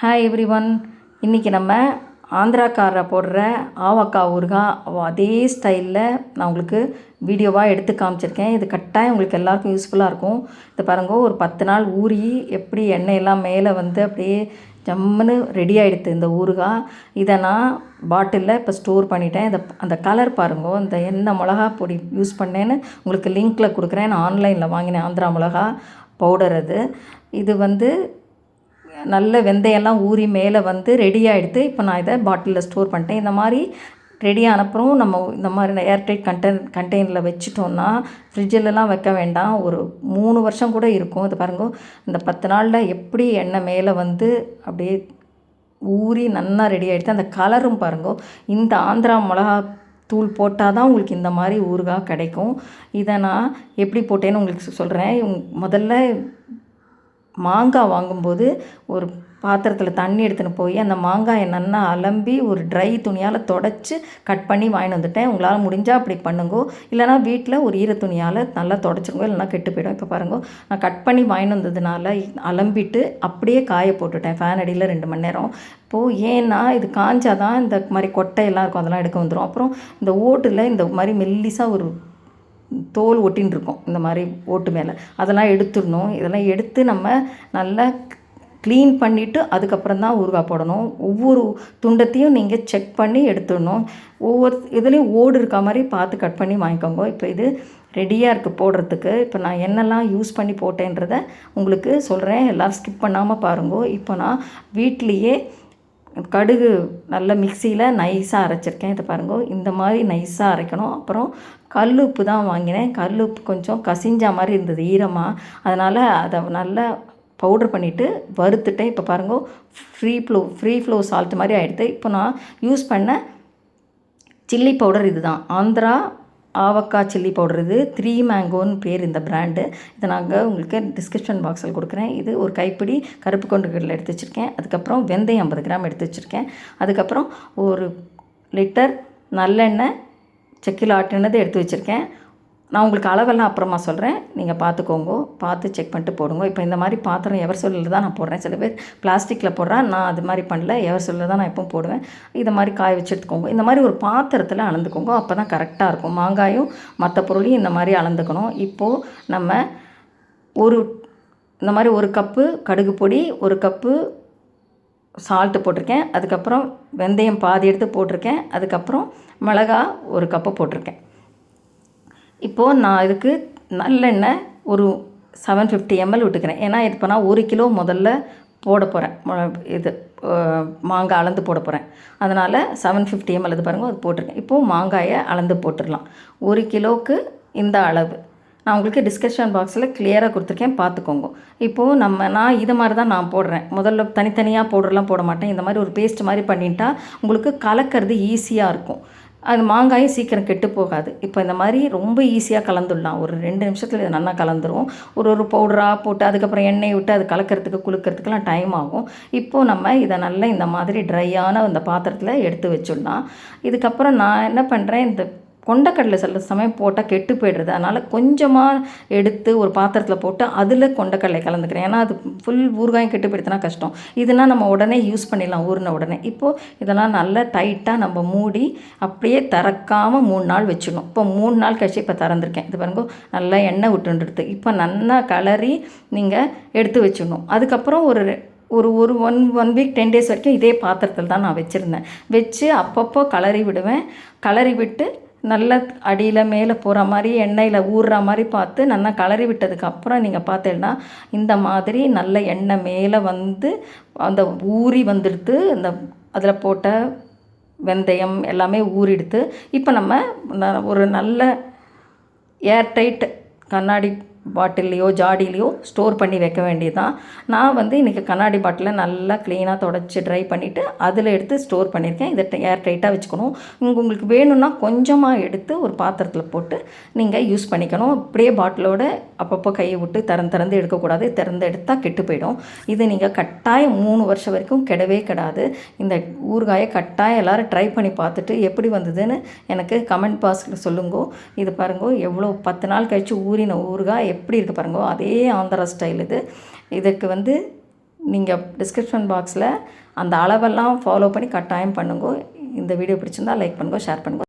Hi everyone. இன்றைக்கி நம்ம ஆந்திராக்காரரை போடுற ஆவக்காய் ஊறுகாய் அதே ஸ்டைலில் நான் உங்களுக்கு வீடியோவாக எடுத்து காமிச்சிருக்கேன். இது கட்டாயம் உங்களுக்கு எல்லாருக்கும் யூஸ்ஃபுல்லாக இருக்கும். இது பாருங்க, ஒரு 10 நாள் ஊறி எப்படி எண்ணெயெல்லாம் மேலே வந்து அப்படியே ஜம்முன்னு ரெடி ஆகிடுது இந்த ஊறுகாய். இதை நான் பாட்டிலில் இப்போ ஸ்டோர் பண்ணிட்டேன். அந்த கலர் பாருங்க, இந்த என்ன மிளகா பொடி யூஸ் பண்ணேன்னு உங்களுக்கு லிங்க்கில் கொடுக்குறேன். நான் ஆன்லைனில் வாங்கினேன் ஆந்திரா மிளகா பவுடர். இது வந்து நல்ல வெந்தயம்லாம் ஊறி மேலே வந்து ரெடி ஆகிடுது. இப்போ நான் இதை பாட்டிலில் ஸ்டோர் பண்ணிட்டேன். இந்த மாதிரி ரெடியான அப்புறம் நம்ம இந்த மாதிரி ஏர்டைட் கண்டெய்னரில் வச்சுட்டோன்னா ஃப்ரிட்ஜிலலாம் வைக்க வேண்டாம். ஒரு 3 வருஷம் கூட இருக்கும். இது பாருங்க, இந்த 10 நாளில் எப்படி எண்ணெய் மேலே வந்து அப்படியே ஊறி நல்லா ரெடி ஆகிடுது. அந்த கலரும் பாருங்க, இந்த ஆந்திரா மிளகா தூள் போட்டால் தான் உங்களுக்கு இந்த மாதிரி ஊறுகாய் கிடைக்கும். இதை நான் எப்படி போட்டேன்னு உங்களுக்கு சொல்கிறேன். முதல்ல மாங்காய் வாங்கும்போது ஒரு பாத்திரத்தில் தண்ணி எடுத்துன்னு போய் அந்த மாங்காயை நல்லா அலம்பி ஒரு ட்ரை துணியால் தொடச்சி கட் பண்ணி வாங்கிட்டு வந்துட்டேன். உங்களால் முடிஞ்சால் அப்படி பண்ணுங்கோ. இல்லைனா வீட்டில் ஒரு ஈர துணியால் நல்லா தொடச்சிருங்கோ, இல்லைனா கெட்டு போயிடும். இப்போ பாருங்கோ, நான் கட் பண்ணி வாங்கிட்டு வந்ததுனால அலம்பிட்டு அப்படியே காய போட்டுட்டேன் ஃபேன் அடியில் 2 மணி நேரம். இப்போது ஏன்னா இது காஞ்சாதான் இந்த மாதிரி கொட்டையெல்லாம் இருக்கும், அதெல்லாம் எடுக்க வந்துடும். அப்புறம் இந்த ஓட்டில் இந்த மாதிரி மெல்லிசாக ஒரு தோல் ஒட்டின்னு இருக்கும், இந்த மாதிரி ஓட்டு மேலே, அதெல்லாம் எடுத்துடணும். இதெல்லாம் எடுத்து நம்ம நல்லா க்ளீன் பண்ணிவிட்டு அதுக்கப்புறம் தான் ஊறுகாய் போடணும். ஒவ்வொரு துண்டத்தையும் நீங்கள் செக் பண்ணி எடுத்துடணும். ஒவ்வொரு இதுலேயும் ஓடு இருக்க மாதிரி பார்த்து கட் பண்ணி வாங்கிக்கோங்க. இப்போ இது ரெடியாக இருக்குது போடுறதுக்கு. இப்போ நான் என்னெல்லாம் யூஸ் பண்ணி போட்டேன்றதை உங்களுக்கு சொல்கிறேன். எல்லோரும் ஸ்கிப் பண்ணாமல் பாருங்கோ. இப்போ நான் வீட்லேயே கடுகு நல்ல மிக்சியில் நைஸாக அரைச்சிருக்கேன். இதை பாருங்க, இந்த மாதிரி நைஸாக அரைக்கணும். அப்புறம் கல் உப்பு தான் வாங்கினேன். கல் உப்பு கொஞ்சம் கசிஞ்சா மாதிரி இருந்தது ஈரமாக, அதனால் அதை நல்லா பவுடர் பண்ணிவிட்டு வறுத்துட்டேன். இப்போ பாருங்க, ஃப்ரீ ஃப்ளோ சால்ட் மாதிரி ஆகிடுது. இப்போ நான் யூஸ் பண்ண சில்லி பவுடர் இது தான், ஆந்திரா ஆவக்காய் சில்லி பவுடர். இது 3 மேங்கோன்னு பேர் இந்த பிராண்டு. இதை நாங்கள் உங்களுக்கு டிஸ்கிரிப்ஷன் பாக்ஸில் கொடுக்குறேன். இது ஒரு கைப்பிடி கருப்பு கொண்டு கடலை எடுத்து வச்சுருக்கேன். அதுக்கப்புறம் வெந்தயம் 50 கிராம் எடுத்து வச்சுருக்கேன். அதுக்கப்புறம் 1 லிட்டர் நல்லெண்ணெய் செக்கில் ஆட்டினது எடுத்து வச்சுருக்கேன். நான் உங்களுக்கு அளவெல்லாம் அப்புறமா சொல்கிறேன், நீங்கள் பார்த்துக்கோங்க, பார்த்து செக் பண்ணிட்டு போடுங்க. இப்போ இந்த மாதிரி பாத்திரம் எவர்சில்வரில் தான் நான் போடுறேன். சில பேர் பிளாஸ்டிக்கில் போடுறேன், நான் அது மாதிரி பண்ணல, எவர்சில்வரில் தான் நான் எப்பவும் போடுவேன். இதை மாதிரி காய வச்சு எடுத்துக்கோங்க. இந்த மாதிரி ஒரு பாத்திரத்தில் அளந்துக்கோங்க, அப்போ தான் கரெக்டாக இருக்கும். மாங்காயும் மற்ற பொருளையும் இந்த மாதிரி அளந்துக்கணும். இப்போது நம்ம இந்த மாதிரி 1 கப்பு கடுகு பொடி, 1 கப்பு சால்ட்டு போட்டிருக்கேன். அதுக்கப்புறம் வெந்தயம் பாதி எடுத்து போட்டிருக்கேன். அதுக்கப்புறம் மிளகா 1 கப்பு போட்டிருக்கேன். இப்போது நான் இதுக்கு நல்லெண்ணெய் ஒரு 750 ml விட்டுக்கிறேன். ஏன்னா இப்போ நான் 1 கிலோ முதல்ல போட போகிறேன். இது மாங்காய் அளந்து போட போகிறேன், அதனால் 750 ml இது பாருங்கள், அது போட்டிருக்கேன். இப்போது மாங்காயை அளந்து போட்டுடலாம். 1 கிலோவுக்கு இந்த அளவு நான் உங்களுக்கு டிஸ்கிரிப்ஷன் பாக்ஸில் கிளியராக கொடுத்துருக்கேன், பார்த்துக்கோங்க. இப்போது நான் இதை மாதிரி தான் நான் போடுறேன். முதல்ல தனித்தனியாக பவுடர்லாம் போட மாட்டேன். இந்த மாதிரி ஒரு பேஸ்ட் மாதிரி பண்ணிட்டா உங்களுக்கு கலக்கிறது ஈஸியாக இருக்கும். அது மாங்காயும் சீக்கிரம் கெட்டு போகாது. இப்போ இந்த மாதிரி ரொம்ப ஈஸியாக கலந்துடலாம். ஒரு 2 நிமிஷத்தில் இது நல்லா கலந்துரும். ஒரு பவுடராக போட்டு அதுக்கப்புறம் எண்ணெய் விட்டு அது கலக்கிறதுக்கு குளுக்கிறதுக்கெலாம் டைம் ஆகும். இப்போது நம்ம இதை நல்லா இந்த மாதிரி ட்ரையான இந்த பாத்திரத்தில் எடுத்து வச்சிடலாம். இதுக்கப்புறம் நான் என்ன பண்ணுறேன், இந்த கொண்டக்கடலை சில சமயம் போட்டால் கெட்டு போய்டுறது, அதனால் கொஞ்சமாக எடுத்து ஒரு பாத்திரத்தில் போட்டு அதில் கொண்டக்கடலை கலந்துக்கிறேன். ஏன்னா அது ஃபுல் ஊறுகாயும் கெட்டு போய்டுதுன்னா கஷ்டம். இதுனா நம்ம உடனே யூஸ் பண்ணிடலாம் ஊறின உடனே. இப்போது இதெல்லாம் நல்லா டைட்டாக நம்ம மூடி அப்படியே திறக்காமல் 3 நாள் வச்சிடணும். இப்போ 3 நாள் கழிச்சு இப்போ திறந்துருக்கேன். இது பாருங்க, நல்லா எண்ணெய் விட்டுன்றது. இப்போ நல்லா கலரி நீங்கள் எடுத்து வச்சிடணும். அதுக்கப்புறம் ஒரு 1 வீக் 10 டேஸ் வரைக்கும் இதே பாத்திரத்தில் தான் நான் வச்சுருந்தேன். வச்சு அப்பப்போ கலரி விடுவேன். கலரி விட்டு நல்லா அடியில் மேலே போகிற மாதிரி எண்ணெயில் ஊறுற மாதிரி பார்த்து நல்லா கலரி விட்டதுக்கப்புறம் நீங்கள் பார்த்தீங்கன்னா இந்த மாதிரி நல்ல எண்ணெய் மேலே வந்து அந்த ஊறி வந்துடுது. அதில் போட்ட வெந்தயம் எல்லாமே ஊறிடுது. இப்போ நம்ம ஒரு நல்ல ஏர்டைட் கண்ணாடி பாட்டில்லையோ ஜாடிலையோ ஸ்டோர் பண்ணி வைக்க வேண்டியது தான். நான் வந்து இன்றைக்கி கண்ணாடி பாட்டிலில் நல்லா க்ளீனாக தொடச்சி ட்ரை பண்ணிவிட்டு அதில் எடுத்து ஸ்டோர் பண்ணியிருக்கேன். இதை ஏர் டைட்டாக வச்சுக்கணும். உங்களுக்கு வேணும்னா கொஞ்சமாக எடுத்து ஒரு பாத்திரத்தில் போட்டு நீங்கள் யூஸ் பண்ணிக்கணும். அப்படியே பாட்டிலோடு அப்பப்போ கையை விட்டு திறந்து எடுக்கக்கூடாது. திறந்து எடுத்தால் கெட்டு போயிடும். இது நீங்கள் கட்டாயம் 3 வருஷம் வரைக்கும் கெடவே கெடாது. இந்த ஊறுகாயை கட்டாயம் எல்லோரும் ட்ரை பண்ணி பார்த்துட்டு எப்படி வந்ததுன்னு எனக்கு கமெண்ட் பாக்ஸில் சொல்லுங்கோ. இது பாருங்கோ, எவ்வளோ 10 நாள் கழித்து ஊறின ஊறுகாய் எப்படி இருக்குது பாருங்க, அதே ஆந்திரா ஸ்டைல். இதுக்கு வந்து நீங்கள் டிஸ்கிரிப்ஷன் பாக்ஸில் அந்த அளவெல்லாம் ஃபாலோ பண்ணி கட்டாயம் பண்ணுங்க. இந்த வீடியோ பிடிச்சிருந்தால் லைக் பண்ணுங்க, ஷேர் பண்ணுங்க.